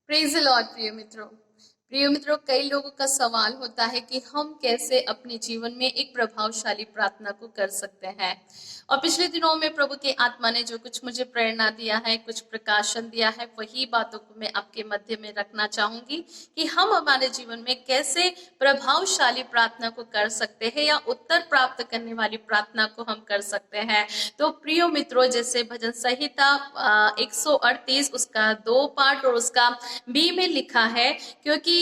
Praise the Lord. प्रिय मित्रों, कई लोगों का सवाल होता है कि हम कैसे अपने जीवन में एक प्रभावशाली प्रार्थना को कर सकते हैं। और पिछले दिनों में प्रभु की आत्मा ने जो कुछ मुझे प्रेरणा दिया है, कुछ प्रकाशन दिया है, वही बातों को मैं आपके मध्य में रखना चाहूंगी कि हम हमारे जीवन में कैसे प्रभावशाली प्रार्थना को कर सकते हैं या उत्तर प्राप्त करने वाली प्रार्थना को हम कर सकते हैं। तो प्रियो मित्रों, जैसे भजन संहिता 138 उसका 2 पार्ट और उसका बी में लिखा है, क्योंकि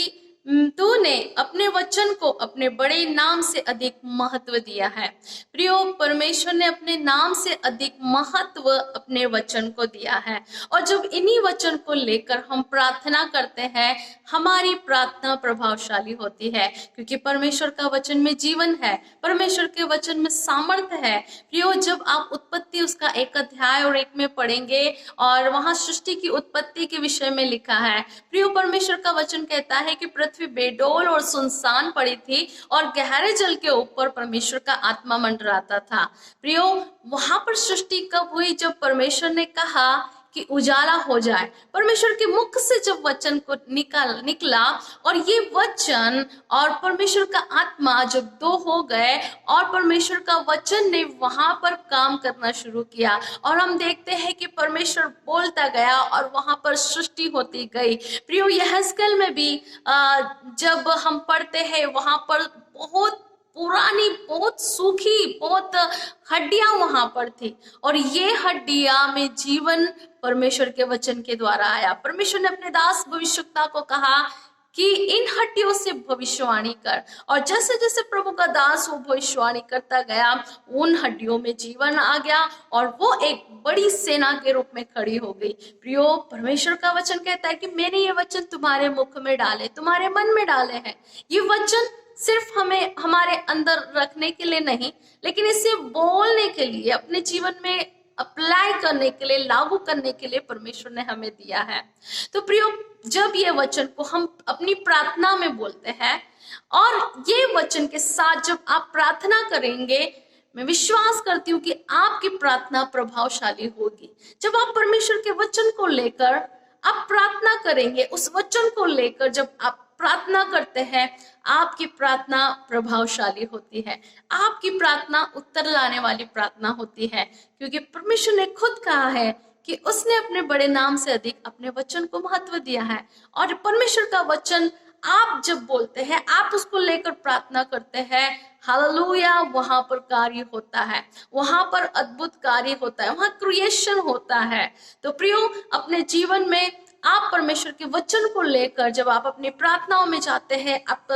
तूने अपने वचन को अपने बड़े नाम से अधिक महत्व दिया है। प्रियो, परमेश्वर ने अपने नाम से अधिक महत्व अपने वचन को दिया है। और जब इन्हीं वचन को लेकर हम प्रार्थना करते हैं, हमारी प्रार्थना प्रभावशाली होती है, क्योंकि परमेश्वर का वचन में जीवन है, परमेश्वर के वचन में सामर्थ्य है। प्रियो, जब आप उत्पत्ति उसका 1 अध्याय और 1 में पढ़ेंगे और वहां सृष्टि की उत्पत्ति के विषय में लिखा है। प्रियो, परमेश्वर का वचन कहता है कि पृथ्वी बेडौल और सुनसान पड़ी थी और गहरे जल के ऊपर परमेश्वर का आत्मा मंडराता था। प्रियो, वहां पर सृष्टि कब हुई? जब परमेश्वर ने कहा कि उजाला हो जाए। परमेश्वर के मुख से जब वचन को निकला और ये वचन और परमेश्वर का आत्मा जब दो हो गए और परमेश्वर का वचन ने वहां पर काम करना शुरू किया, और हम देखते हैं कि परमेश्वर बोलता गया और वहां पर सृष्टि होती गई। प्रियो, यहेजकेल में भी जब हम पढ़ते हैं, वहां पर बहुत पुरानी, बहुत सूखी, बहुत हड्डियां वहां पर थी, और ये हड्डियां में जीवन परमेश्वर के वचन के द्वारा आया। परमेश्वर ने अपने दास भविष्यवक्ता को कहा कि इन हड्डियों से भविष्यवाणी कर, और जैसे जैसे प्रभु का दास वो भविष्यवाणी करता गया, उन हड्डियों में जीवन आ गया और वो एक बड़ी सेना के रूप में खड़ी हो गई। प्रियो, परमेश्वर का वचन कहता है कि मैंने ये वचन तुम्हारे मुख में डाले, तुम्हारे मन में डाले हैं। ये वचन सिर्फ हमें हमारे अंदर रखने के लिए नहीं, लेकिन इसे बोलने के लिए, अपने जीवन में अप्लाई करने के लिए, लागू करने के लिए परमेश्वर ने हमें दिया है। तो प्रियो, जब ये वचन को हम अपनी प्रार्थना में बोलते हैं और ये वचन के साथ जब आप प्रार्थना करेंगे, मैं विश्वास करती हूँ कि आपकी प्रार्थना प्रभावशाली होगी। जब आप परमेश्वर के वचन को लेकर आप प्रार्थना करेंगे, उस वचन को लेकर जब आप प्रार्थना करते हैं, आपकी प्रार्थना प्रभावशाली होती है, आपकी प्रार्थना उत्तर लाने वाली प्रार्थना होती है, क्योंकि परमेश्वर ने खुद कहा है कि उसने अपने बड़े नाम से अधिक अपने वचन को महत्व दिया है। और परमेश्वर का वचन आप जब बोलते हैं, आप उसको लेकर प्रार्थना करते हैं, हालेलुया, वहां पर कार्य होता है, वहां पर अद्भुत कार्य होता है, वहां क्रिएशन होता है। तो प्रियो, अपने जीवन में आप परमेश्वर के वचन को लेकर जब आप अपनी प्रार्थनाओं में जाते हैं, आप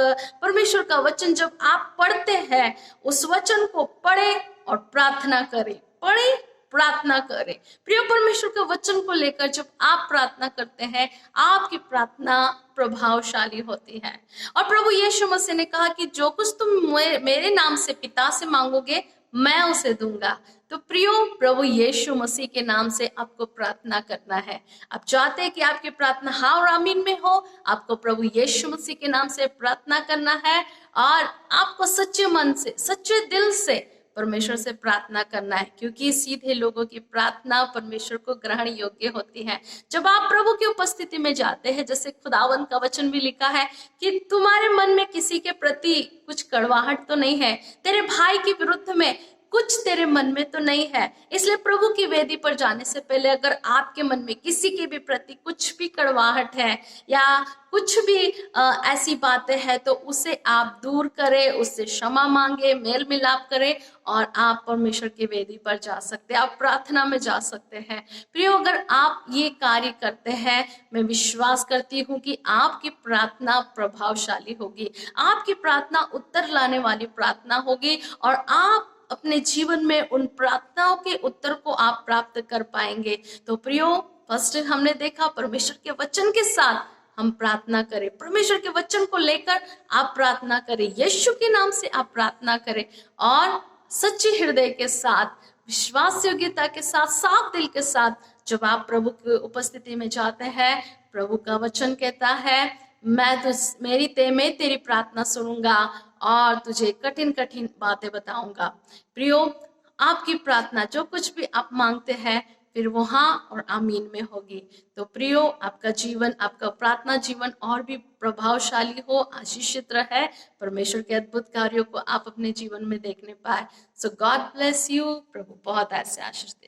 परमेश्वर का वचन जब आप पढ़ते हैं, उस वचन को पढ़े और प्रार्थना करें, पढ़े प्रार्थना करें। प्रिय, परमेश्वर के वचन को लेकर जब आप प्रार्थना करते हैं, आपकी प्रार्थना प्रभावशाली होती है। और प्रभु यीशु मसीह ने कहा कि जो कुछ तुम मेरे नाम से पिता से मांगोगे, मैं उसे दूंगा। तो प्रियो, प्रभु यीशु मसीह के नाम से आपको प्रार्थना करना है। आप चाहते हैं कि आपकी प्रार्थना हाँ और आमीन में हो, आपको प्रभु यीशु मसीह के नाम से प्रार्थना करना है और आपको सच्चे मन से, सच्चे दिल से परमेश्वर से प्रार्थना करना है, क्योंकि सीधे लोगों की प्रार्थना परमेश्वर को ग्रहण योग्य होती है। जब आप प्रभु की उपस्थिति में जाते हैं, जैसे खुदावंत का वचन भी लिखा है कि तुम्हारे मन में किसी के प्रति कुछ कड़वाहट तो नहीं है, तेरे भाई के विरुद्ध में कुछ तेरे मन में तो नहीं है। इसलिए प्रभु की वेदी पर जाने से पहले अगर आपके मन में किसी के भी प्रति कुछ भी कड़वाहट है या कुछ भी ऐसी बातें हैं, तो उसे आप दूर करें, उससे क्षमा मांगे, मेल मिलाप करें और आप परमेश्वर की वेदी पर जा सकते हैं, आप प्रार्थना में जा सकते हैं। प्रियो, अगर आप ये कार्य करते हैं, मैं विश्वास करती हूँ कि आपकी प्रार्थना प्रभावशाली होगी, आपकी प्रार्थना उत्तर लाने वाली प्रार्थना होगी और आप अपने जीवन में उन प्रार्थनाओं के उत्तर को आप प्राप्त कर पाएंगे। तो प्रियो, फर्स्ट हमने देखा परमेश्वर के वचन के साथ हम प्रार्थना करें, परमेश्वर के वचन को लेकर आप प्रार्थना करें, यीशु के नाम से आप प्रार्थना करें और सच्चे हृदय के साथ, विश्वास योग्यता के साथ, साफ दिल के साथ जब आप प्रभु की उपस्थिति में जाते हैं, प्रभु का वचन कहता है, मैं तेरी प्रार्थना सुनूंगा और तुझे कठिन कठिन बातें बताऊंगा। प्रियो, आपकी प्रार्थना जो कुछ भी आप मांगते हैं, फिर वो हाँ और आमीन में होगी। तो प्रियो, आपका जीवन, आपका प्रार्थना जीवन और भी प्रभावशाली हो, आशीषित रहे, परमेश्वर के अद्भुत कार्यों को आप अपने जीवन में देखने पाए। सो गॉड ब्लेस यू। प्रभु बहुत ऐसे आशीष दे।